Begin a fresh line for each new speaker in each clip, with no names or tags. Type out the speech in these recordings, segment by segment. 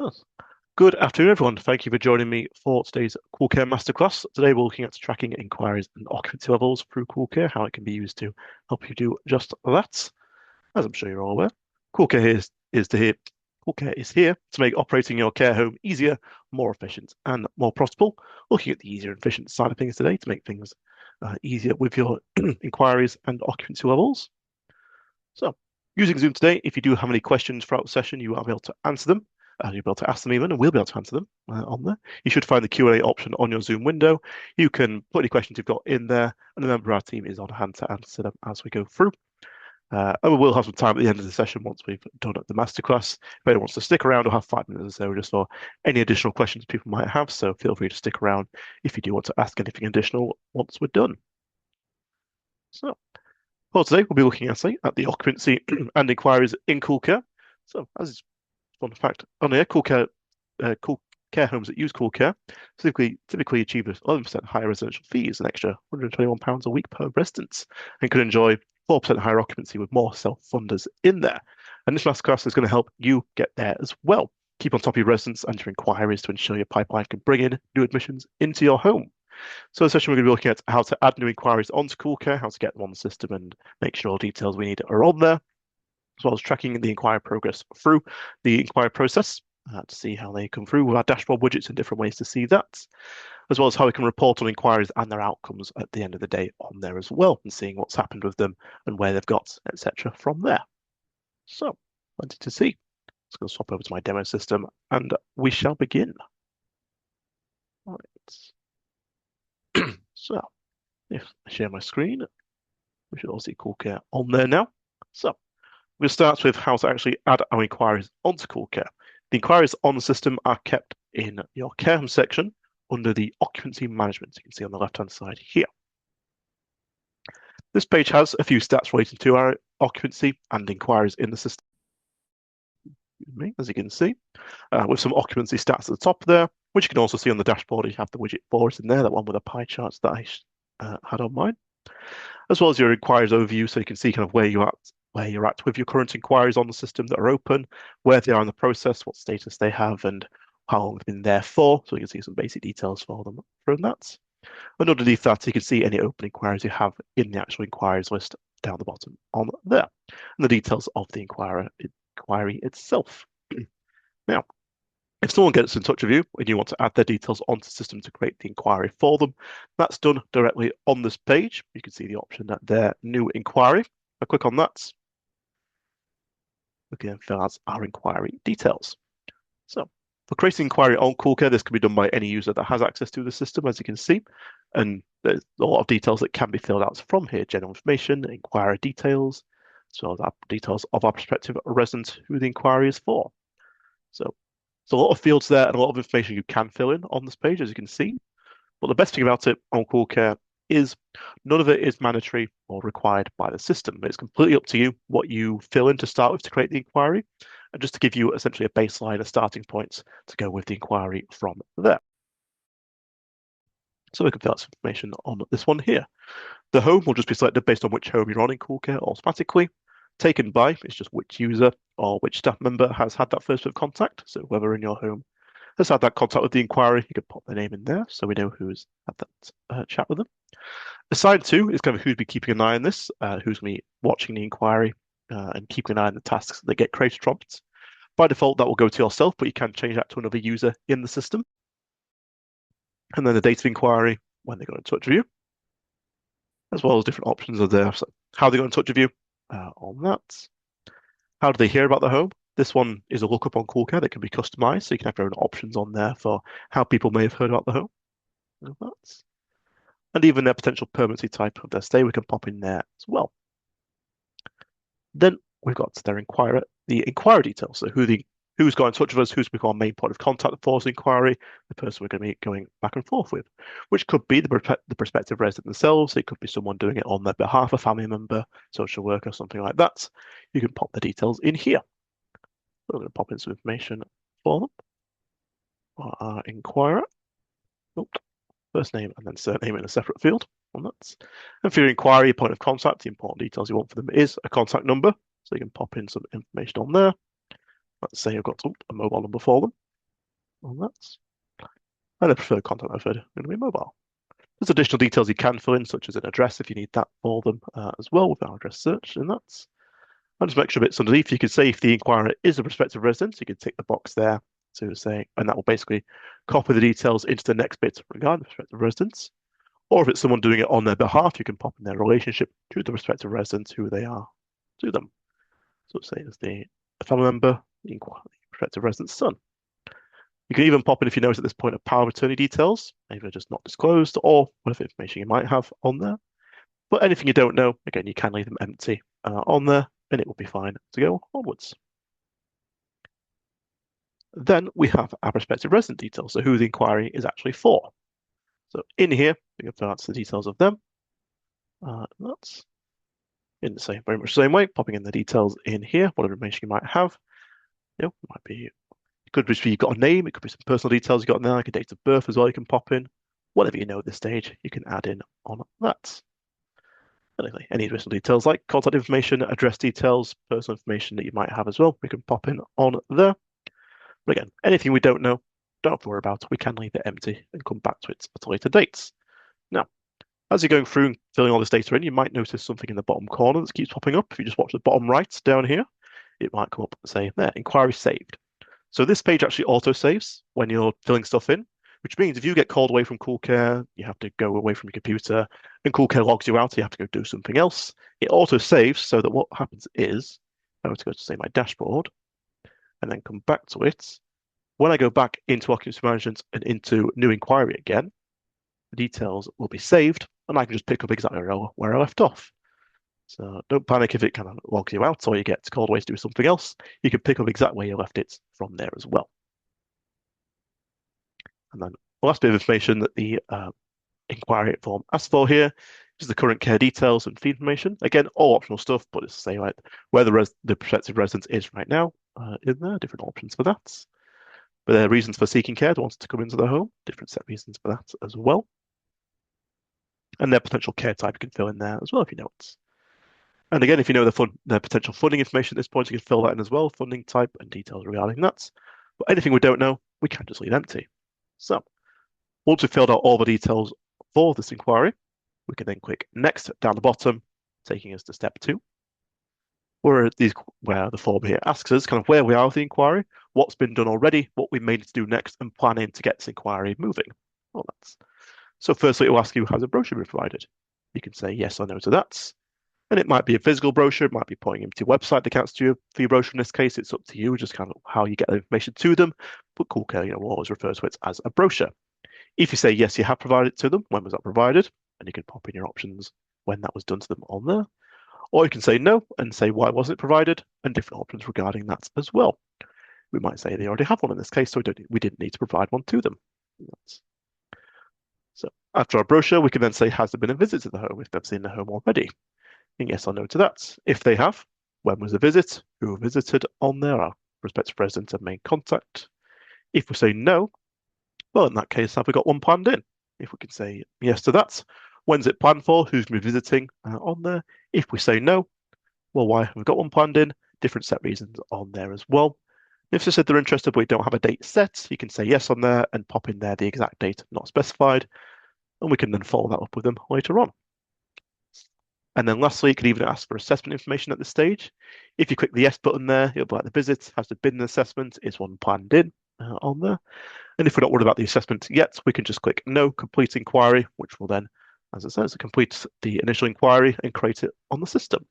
Yes. Good afternoon, everyone. Thank you for joining me for today's CoolCare Masterclass. Today, we're looking at tracking inquiries and occupancy levels through CoolCare, how it can be used to help you do just that. As I'm sure you're all aware, CoolCare CoolCare is here to make operating your care home easier, more efficient, and more profitable. Looking at the easier and efficient side of things today to make things easier with your inquiries and occupancy levels. So, using Zoom today, if you do have any questions throughout the session, you will be able to answer them. You'll be able to ask them even, and we'll be able to answer them on there. You should find the Q&A option on your Zoom window. You can put any questions you've got in there, and a member of our team is on hand to answer them as we go through. And we will have some time at the end of the session once we've done the masterclass. If anyone wants to stick around, we'll have 5 minutes or so just for any additional questions people might have. So feel free to stick around if you do want to ask anything additional once we're done. So, well, today we'll be looking at the occupancy and inquiries in CoolCare. So, as is fun fact, on here, CoolCare homes that use CoolCare typically achieve 11% higher residential fees, an extra £121 a week per resident, and can enjoy 4% higher occupancy with more self-funders in there. And this masterclass is going to help you get there as well. Keep on top of your residents and your inquiries to ensure your pipeline can bring in new admissions into your home. So in this session, we're going to be looking at how to add new inquiries onto CoolCare, how to get them on the system and make sure all details we need are on there, as well as tracking the inquiry progress through the inquiry process to see how they come through with our dashboard widgets and different ways to see that, as well as how we can report on inquiries and their outcomes at the end of the day on there as well, and seeing what's happened with them and where they've got, etc. from there. So, plenty to see. Let's go swap over to my demo system and we shall begin. All right. So, if I share my screen, we should all see CoolCare on there now. So, we'll start with how to actually add our inquiries onto CoolCare. The inquiries on the system are kept in your care home section under the occupancy management. You can see on the left-hand side here. This page has a few stats relating to our occupancy and inquiries in the system, as you can see, with some occupancy stats at the top there, which you can also see on the dashboard. You have the widget for it in there, that one with the pie charts that I had on mine, as well as your inquiries overview, so you can see kind of where you're at with your current inquiries on the system that are open, where they are in the process, what status they have, and how long they've been there for. So you can see some basic details for them from that. And underneath that, you can see any open inquiries you have in the actual inquiries list down the bottom on there, and the details of the inquiry itself. Now, if someone gets in touch with you and you want to add their details onto the system to create the inquiry for them, that's done directly on this page. You can see the option that their new inquiry. I click on that. We can fill out our inquiry details. So, for creating an inquiry on CoolCare, this can be done by any user that has access to the system, as you can see. And there's a lot of details that can be filled out from here. General information, inquiry details, as well as our details of our prospective resident who the inquiry is for. So there's a lot of fields there and a lot of information you can fill in on this page, as you can see. But the best thing about it on CoolCare is none of it is mandatory or required by the system. It's completely up to you what you fill in to start with to create the inquiry, and just to give you essentially a baseline, a starting point to go with the inquiry from there. So we can fill out some information on this one here. The home will just be selected based on which home you're on in CoolCare automatically. Taken by is just which user or which staff member has had that first bit of contact. So whoever in your home has had that contact with the inquiry, you can pop their name in there so we know who's had that chat with them. Assigned to is kind of who's been keeping an eye on this, who's going to be watching the inquiry and keeping an eye on the tasks that get created from it. By default, that will go to yourself, but you can change that to another user in the system. And then the date of inquiry, when they got in touch with you, as well as different options are there. So how they got in touch with you on that. How do they hear about the home? This one is a lookup on CoolCare that can be customized, so you can have your own options on there for how people may have heard about the home. And even their potential permanency type of their stay, we can pop in there as well. Then we've got their inquiry details, so who's got in touch with us, who's become our main point of contact for the inquiry, the person we're going to be going back and forth with, which could be the prospective resident themselves. It could be someone doing it on their behalf, a family member, social worker, something like that. You can pop the details in here. We're going to pop in some information for them. Our inquirer. First name and then surname in a separate field on that. And for your inquiry, point of contact, the important details you want for them is a contact number. So you can pop in some information on there. Let's say you've got a mobile number for them. on that. And the preferred contact method going to be mobile. There's additional details you can fill in, such as an address if you need that for them as well with our address search in that. And just some extra bits underneath. You could say if the inquirer is a prospective resident, you could tick the box there to say, and that will basically copy the details into the next bit regarding the prospective residents. Or if it's someone doing it on their behalf, you can pop in their relationship to the prospective residents, who they are to them. So say it's the family member, the prospective resident's son. You can even pop in, if you notice at this point, a power of attorney details, either just not disclosed or whatever information you might have on there. But anything you don't know, again, you can leave them empty on there, and it will be fine to go onwards. Then we have our prospective resident details, so who the inquiry is actually for. So in here, we can fill out the details of them. That's in the same, very much the same way, popping in the details in here, whatever information you might have. You know, it might be, it could be you've got a name, it could be some personal details you got in there, like a date of birth as well, you can pop in. Whatever you know at this stage, you can add in on that. Anyway, any additional details like contact information, address details, personal information that you might have as well, we can pop in on there. But again, anything we don't know, don't have to worry about. We can leave it empty and come back to it at a later date. Now, as you're going through and filling all this data in, you might notice something in the bottom corner that keeps popping up. If you just watch the bottom right down here, it might come up and say, there, inquiry saved. So this page actually auto-saves when you're filling stuff in, which means if you get called away from CoolCare, you have to go away from your computer, and CoolCare logs you out, you have to go do something else. It auto-saves so that what happens is, I have to go to, say, my dashboard, and then come back to it. When I go back into occupancy management and into new inquiry again, the details will be saved, and I can just pick up exactly where I left off. So don't panic if it kind of logs you out or you get called away to do something else. You can pick up exactly where you left it from there as well. And then the last bit of information that the inquiry form asks for here is the current care details and fee information. Again, all optional stuff, but it's to say right where the prospective resident is right now in there, different options for that. But there are reasons for seeking care, they want to come into the home, different set reasons for that as well. And their potential care type you can fill in there as well if you know it. And again, if you know the potential funding information at this point, you can fill that in as well, funding type and details regarding that. But anything we don't know, we can just leave empty. So once we've filled out all the details for this inquiry, we can then click next down the bottom, taking us to step 2, where the form here asks us kind of where we are with the inquiry, what's been done already, what we may need to do next, and planning to get this inquiry moving. Well, so firstly, it will ask you, has a brochure been provided? You can say yes or no to that. And it might be a physical brochure, it might be pointing them to your website that counts to you for your brochure in this case. It's up to you, just kind of how you get the information to them. But CoolCare, will always refer to it as a brochure. If you say yes, you have provided it to them, when was that provided? And you can pop in your options when that was done to them on there. Or you can say no and say why wasn't it provided, and different options regarding that as well. We might say they already have one in this case, so we didn't need to provide one to them. So after our brochure, we can then say, has there been a visit to the home if they've seen the home already? And yes or no to that. If they have, when was the visit? Who visited on there? Our prospective resident and main contact. If we say no, well, in that case, have we got one planned in? If we can say yes to that, when's it planned for? Who's going to be visiting on there? If we say no, well, why have we got one planned in? Different set reasons on there as well. If they said they're interested but we don't have a date set, you can say yes on there and pop in there the exact date not specified, and we can then follow that up with them later on. And then lastly, you can even ask for assessment information at this stage. If you click the yes button there, it'll be like the visit, has there been an assessment, is one planned in on there. And if we're not worried about the assessment yet, we can just click no, complete inquiry, which will then, as it says, complete the initial inquiry and create it on the system.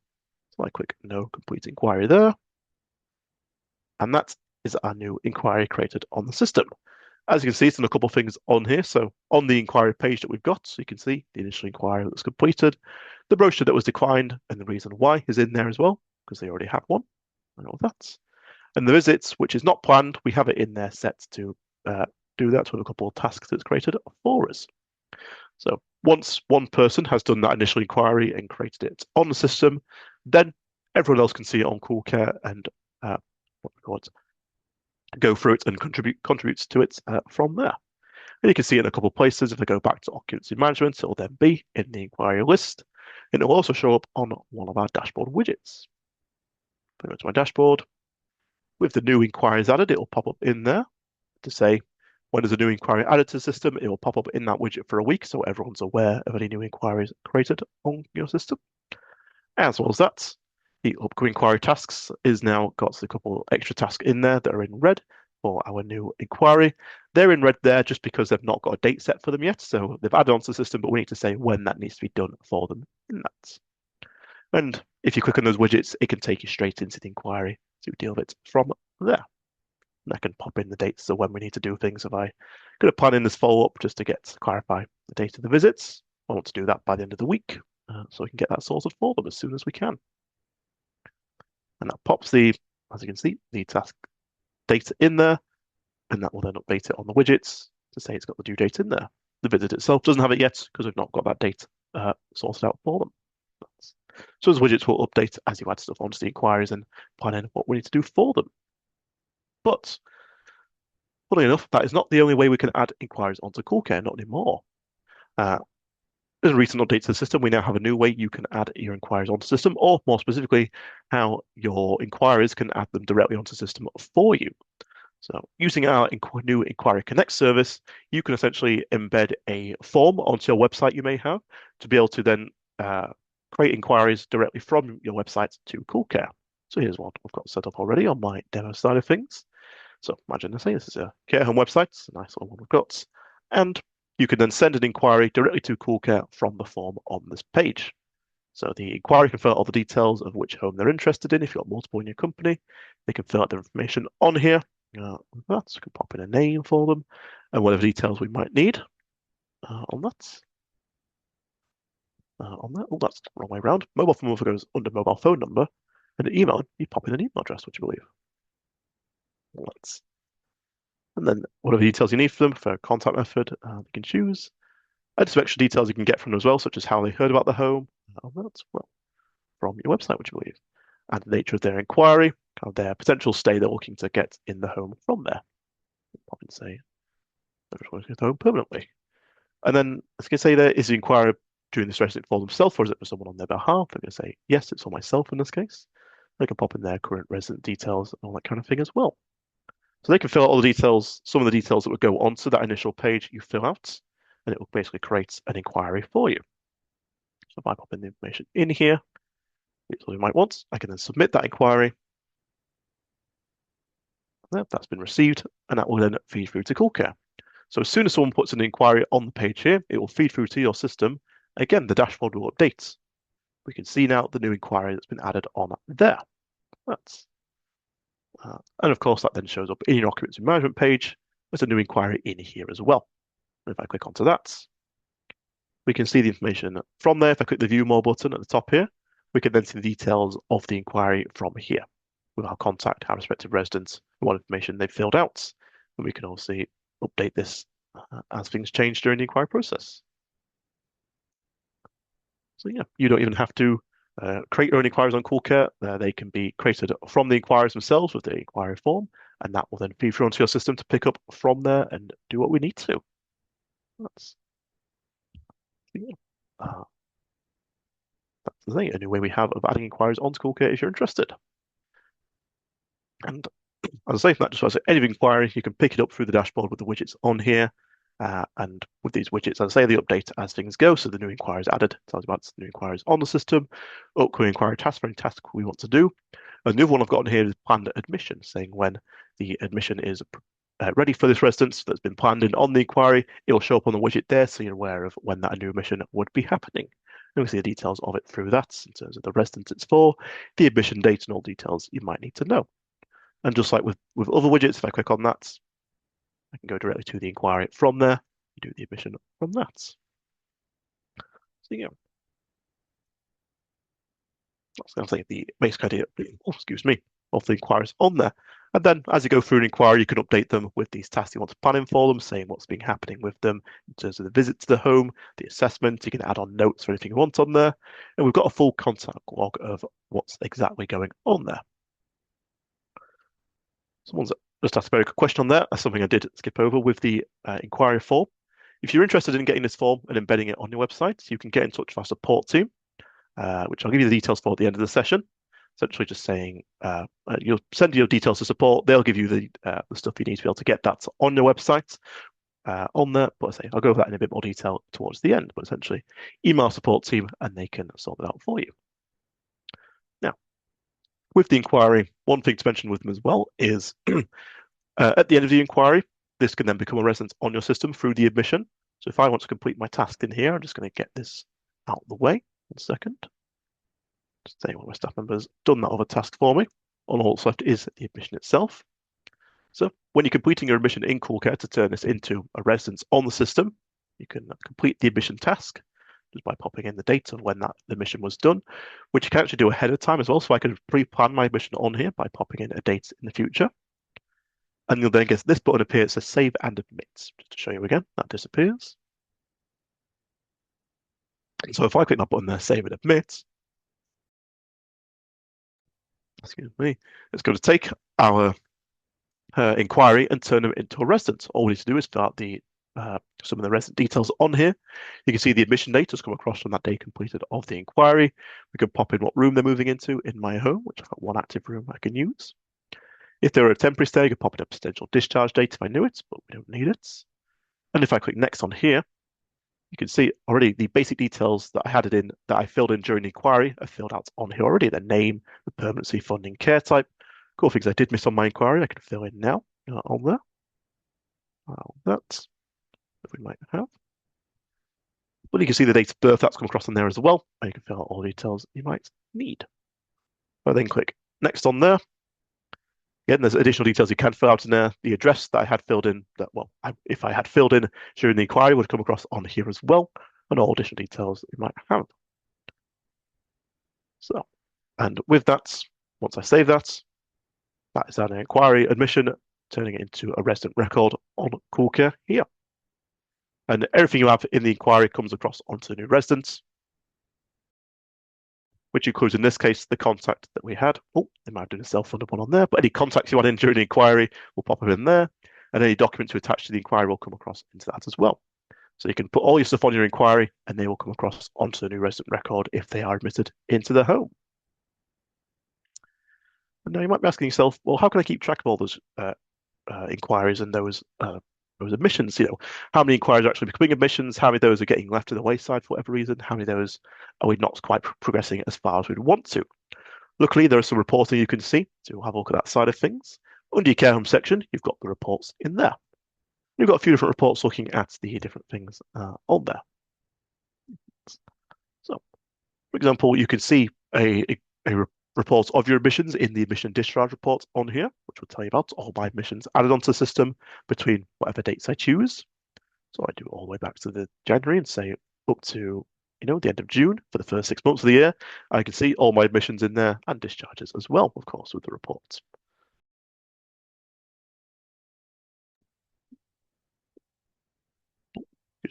So I click no, complete inquiry there. And that is our new inquiry created on the system. As you can see, it's in a couple of things on here. So on the inquiry page that we've got, so you can see the initial inquiry that was completed, the brochure that was declined, and the reason why is in there as well, because they already have one. I know that. And the visits, which is not planned, we have it in there set to do that with a couple of tasks that's created for us. So once one person has done that initial inquiry and created it on the system, then everyone else can see it on CoolCare and go through it and contributes to it from there. And you can see it in a couple of places. If I go back to occupancy management, it'll then be in the inquiry list, and it will also show up on one of our dashboard widgets. If I go to my dashboard, with the new inquiries added, it will pop up in there to say, when there's a new inquiry added to the system, it will pop up in that widget for a week so everyone's aware of any new inquiries created on your system. As well as that, the upcoming inquiry tasks is now got a couple extra tasks in there that are in red for our new inquiry. They're in red there just because they've not got a date set for them yet. So they've added onto the system, but we need to say when that needs to be done for them in that. And if you click on those widgets, it can take you straight into the inquiry to deal with it from there. And I can pop in the dates of when we need to do things. If I could have planned in this follow-up just to clarify the date of the visits, I want to do that by the end of the week, so we can get that sorted for them as soon as we can. And that pops the, as you can see, the task data in there, and that will then update it on the widgets to say it's got the due date in there. The visit itself doesn't have it yet because we've not got that date sorted out for them. So those widgets will update as you add stuff onto the inquiries and plan in what we need to do for them. But funnily enough, that is not the only way we can add inquiries onto CoolCare, not anymore. There's a recent update to the system. We now have a new way you can add your inquiries onto the system, or more specifically, how your inquiries can add them directly onto the system for you. So using our new Enquiry Connect service, you can essentially embed a form onto your website you may have to be able to then create inquiries directly from your website to CoolCare. So here's what I've got set up already on my demo side of things. So imagine this is a care home website, it's a nice little one we've got. And you can then send an inquiry directly to CoolCare from the form on this page. So the inquiry can fill out all the details of which home they're interested in. If you've got multiple in your company, they can fill out their information on here. With that, so we can pop in a name for them and whatever details we might need on that. Oh, that's the wrong way around. Mobile phone number goes under mobile phone number, and an email, you pop in an email address, would you believe? And then whatever details you need for them for a contact method, you can choose. And some extra details you can get from them as well, such as how they heard about the home. That's well from your website, would you believe? And the nature of their inquiry, kind of their potential stay they're looking to get in the home from there. Pop and say, I just want to get home permanently. And then, as you can say, there is the inquiry doing this resident for themselves, or is it for someone on their behalf? They're going to say, yes, it's for myself in this case. They can pop in their current resident details and all that kind of thing as well. So they can fill out all the details, some of the details that would go onto that initial page you fill out, and it will basically create an inquiry for you. So if I pop in the information in here, it's what you might want, I can then submit that inquiry. That's been received, and that will then feed through to CoolCare. So as soon as someone puts an inquiry on the page here, it will feed through to your system. Again, the dashboard will update. We can see now the new inquiry that's been added on there. And of course, that then shows up in your occupancy management page. There's a new inquiry in here as well. And if I click onto that, we can see the information from there. If I click the View More button at the top here, we can then see the details of the inquiry from here with our contact, our respective residents, and what information they've filled out. And we can also update this as things change during the inquiry process. So yeah, you don't even have to create your own inquiries on CoolCare. They can be created from the inquiries themselves with the inquiry form, and that will then feed through onto your system to pick up from there and do what we need to. That's the thing, a new way we have of adding inquiries onto CoolCare if you're interested. And as I say, that just was any inquiry, you can pick it up through the dashboard with the widgets on here. And with these widgets, as I say, they update as things go. So the new inquiries added tells you about new inquiries on the system, upcoming inquiry task for any task we want to do. And the other one I've got on here is planned admission, saying when the admission is ready for this residence that's been planned in on the inquiry, it will show up on the widget there, so you're aware of when that new admission would be happening. And we see the details of it through that in terms of the residence it's for, the admission date, and all details you might need to know. And just like with other widgets, if I click on that, I can go directly to the inquiry from there, do the admission from that. So yeah, that's kind of like the basic idea, of the inquiries on there. And then as you go through an inquiry, you can update them with these tasks you want to plan in for them, saying what's been happening with them in terms of the visit to the home, the assessment. You can add on notes for anything you want on there. And we've got a full contact log of what's exactly going on there. Someone's just asked a very good question on there. That's something I did skip over with the inquiry form. If you're interested in getting this form and embedding it on your website, you can get in touch with our support team, which I'll give you the details for at the end of the session. essentially just saying you'll send your details to support. They'll give you the stuff you need to be able to get that on your website on there. But I say I'll go over that in a bit more detail towards the end. But essentially, email support team and they can sort it out for you. Now, with the inquiry, one thing to mention with them as well is at the end of the inquiry, this can then become a residence on your system through the admission. So if I want to complete my task in here, I'm just going to get this out of the way. 1 second. Just say one of my staff members done that other task for me. All that's left is the admission itself. So when you're completing your admission in CoolCare to turn this into a residence on the system, you can complete the admission task just by popping in the date of when that admission was done, which you can actually do ahead of time as well. So I could pre-plan my admission on here by popping in a date in the future. And you'll then get this button appear. It says save and admit. Just to show you again, that disappears. And so if I click that button there, save and admit, excuse me, it's going to take our inquiry and turn them into a residence. All we need to do is fill out some of the resident details on here. You can see the admission date has come across from that day completed of the inquiry. We can pop in what room they're moving into in my home, which I've got one active room I can use. If they were a temporary stay, I could pop in a potential discharge date if I knew it, but we don't need it. And if I click next on here, you can see already the basic details that I had it in, that I filled in during the inquiry are filled out on here already. The name, the permanency, funding, care type. Cool things I did miss on my inquiry, I can fill in now on there. That we might have. But you can see the date of birth that's come across on there as well, and you can fill out all the details you might need. I then click next on there. Again, there's additional details you can fill out in there. The address that I had filled in, if I had filled in during the inquiry, would come across on here as well, and all additional details that you might have. So, and with that, once I save that, that is an inquiry admission, turning it into a resident record on CoolCare here. And everything you have in the inquiry comes across onto the new residence, which includes, in this case, the contact that we had. Oh, they might have done a self-funded one on there, but any contacts you had in during the inquiry will pop them in there, and any documents you attach to the inquiry will come across into that as well. So you can put all your stuff on your inquiry, and they will come across onto the new resident record if they are admitted into the home. And now you might be asking yourself, well, how can I keep track of all those inquiries and those admissions? You know, how many inquiries are actually becoming admissions? How many of those are getting left to the wayside for whatever reason? How many of those are we not quite progressing as far as we'd want to? Luckily, there is some reporting you can see to have a look at that side of things. Under your care home section, you've got the reports in there. You've got a few different reports looking at the different things on there. So, for example, you can see a report of your admissions in the admission discharge report on here, which will tell you about all my admissions added onto the system between whatever dates I choose. So I do all the way back to the January and say up to the end of June for the first 6 months of the year. I can see all my admissions in there and discharges as well, of course, with the reports.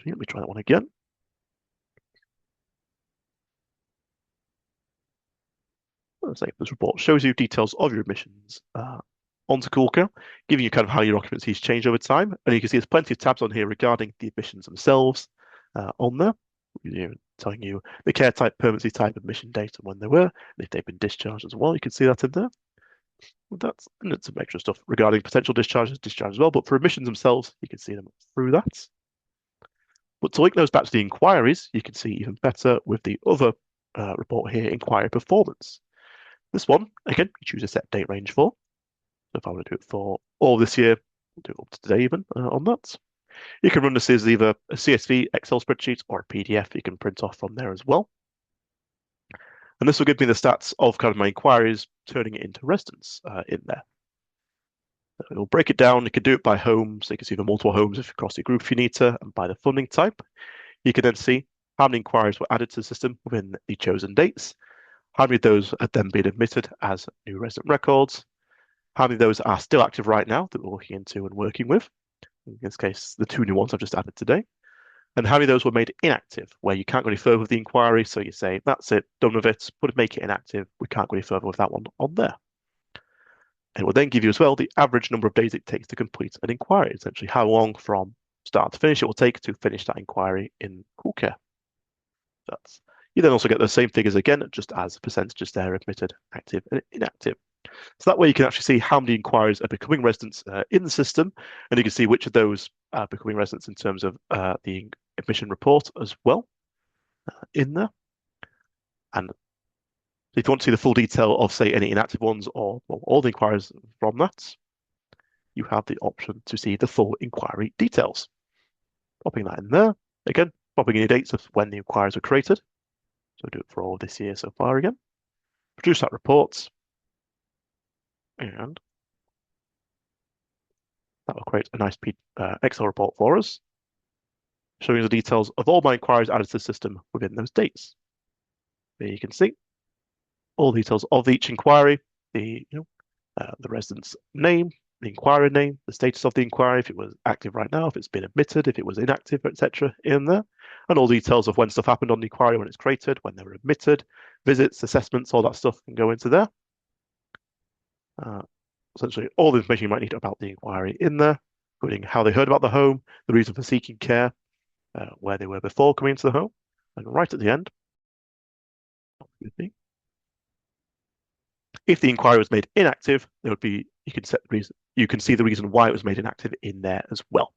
Let me try that one again. Let's say this report shows you details of your admissions onto CoolCare, giving you kind of how your occupancy has changed over time. And you can see there's plenty of tabs on here regarding the admissions themselves on there, telling you the care type, permanency type, admission date, and when they were, and if they've been discharged as well. You can see that in there. And it's some extra stuff regarding potential discharges as well. But for admissions themselves, you can see them through that. But to link those back to the inquiries, you can see even better with the other report here, inquiry performance. This one, again, you choose a set date range for. So if I want to do it for all this year, I'll do it up to today even on that. You can run this as either a CSV, Excel spreadsheet, or a PDF you can print off from there as well. And this will give me the stats of kind of my inquiries, turning it into residents in there. It will break it down. You can do it by home, so you can see the multiple homes across your group if you need to, and by the funding type. You can then see how many inquiries were added to the system within the chosen dates, how many of those have then been admitted as new resident records, how many of those are still active right now that we're looking into and working with, in this case, the 2 new ones I've just added today, and how many of those were made inactive, where you can't go any further with the inquiry, so you say, that's it, done with it, but make it inactive, we can't go any further with that one on there. And it will then give you as well the average number of days it takes to complete an inquiry, essentially how long from start to finish it will take to finish that inquiry in CoolCare. You then also get those same figures again, just as percentages there, admitted, active, and inactive. So that way you can actually see how many inquiries are becoming residents in the system, and you can see which of those are becoming residents in terms of the admission report as well in there. And if you want to see the full detail of, say, any inactive ones or all the inquiries from that, you have the option to see the full inquiry details. Popping that in there. Again, popping in the dates of when the inquiries were created. So do it for all of this year so far again. Produce that report. And that will create a nice Excel report for us, showing the details of all my inquiries added to the system within those dates. There you can see all the details of each inquiry, the resident's name, the inquiry name, the status of the inquiry, if it was active right now, if it's been admitted, if it was inactive, etc. in there, and all details of when stuff happened on the inquiry, when it's created, when they were admitted, visits, assessments, all that stuff can go into there. Essentially, all the information you might need about the inquiry in there, including how they heard about the home, the reason for seeking care, where they were before coming into the home, and right at the end, if the inquiry was made inactive, there would be you can set the reason. You can see the reason why it was made inactive in there as well.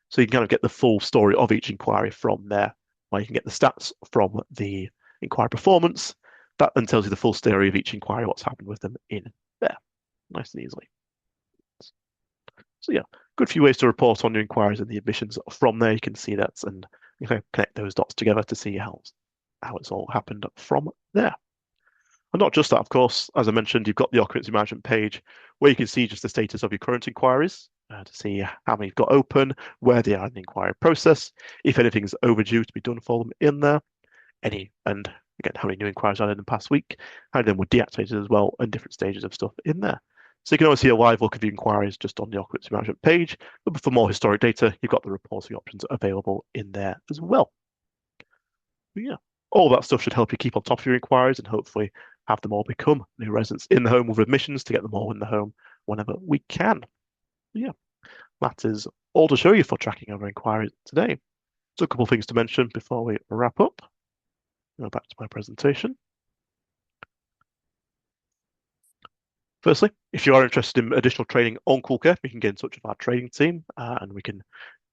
So you can kind of get the full story of each inquiry from there, where you can get the stats from the inquiry performance. That then tells you the full story of each inquiry, what's happened with them in there, nice and easily. So yeah, good few ways to report on your inquiries and the admissions from there. You can see that, and you can connect those dots together to see how it's all happened from there. And not just that, of course, as I mentioned, you've got the occupancy management page where you can see just the status of your current inquiries to see how many you've got open, where they are in the inquiry process, if anything's overdue to be done for them in there, and again, how many new inquiries are in the past week, how many of them were deactivated as well, and different stages of stuff in there. So you can always see a live look of the inquiries just on the occupancy management page, but for more historic data, you've got the reporting options available in there as well. But yeah, all that stuff should help you keep on top of your inquiries and hopefully have them all become new residents in the home with admissions to get them all in the home whenever we can. Yeah, that is all to show you for tracking over inquiries today. So a couple of things to mention before we wrap up. Go back to my presentation. Firstly, if you are interested in additional training on CoolCare, you can get in touch with our training team and we can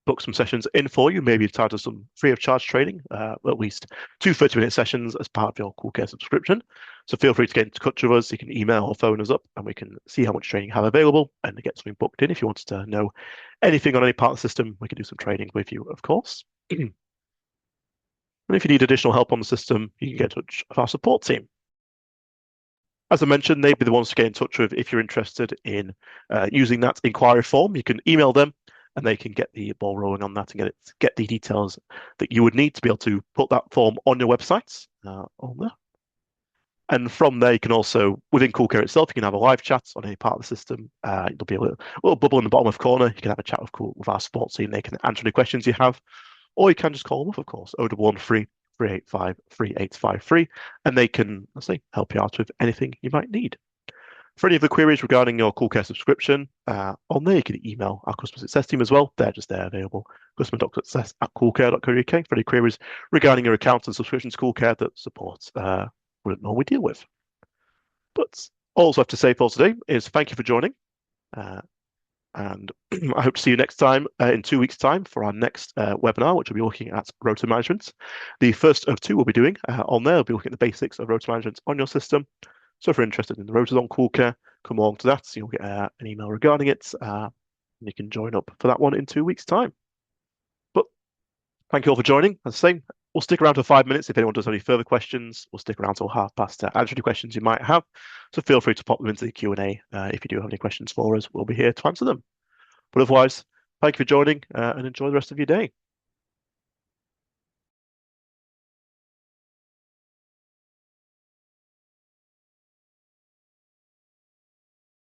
book some sessions in for you, maybe entitled some free of charge training, at least 2 30-minute sessions as part of your CoolCare subscription. So feel free to get in touch with us. You can email or phone us up and we can see how much training you have available and get something booked in. If you wanted to know anything on any part of the system, we can do some training with you, of course. And if you need additional help on the system, you can get in touch with our support team. As I mentioned, they'd be the ones to get in touch with if you're interested in using that inquiry form. You can email them and they can get the ball rolling on that and get the details that you would need to be able to put that form on your website on there. And from there, you can also, within CoolCare itself, you can have a live chat on any part of the system. There'll be a little bubble in the bottom left corner. You can have a chat with our support team. They can answer any questions you have. Or you can just call them up, of course, 0113 385 3853, and they can, let's say, help you out with anything you might need. For any of the queries regarding your CoolCare subscription, on there you can email our customer success team as well. They're just there available, customer.success@coolcare.co.uk for any queries regarding your account and subscription to CoolCare that support wouldn't normally deal with. But all I have to say for today is thank you for joining. And I hope to see you next time in 2 weeks' time for our next webinar, which will be looking at rota management. The first of 2 we'll be doing on there. We'll be looking at the basics of rota management on your system. So if you're interested in the rotas on CoolCare, come along to that. So you'll get an email regarding it. And you can join up for that one in 2 weeks' time. But thank you all for joining. As I say, we'll stick around for 5 minutes. If anyone does have any further questions, we'll stick around till 1:30 to answer any questions you might have. So feel free to pop them into the Q&A if you do have any questions for us. We'll be here to answer them. But otherwise, thank you for joining and enjoy the rest of your day.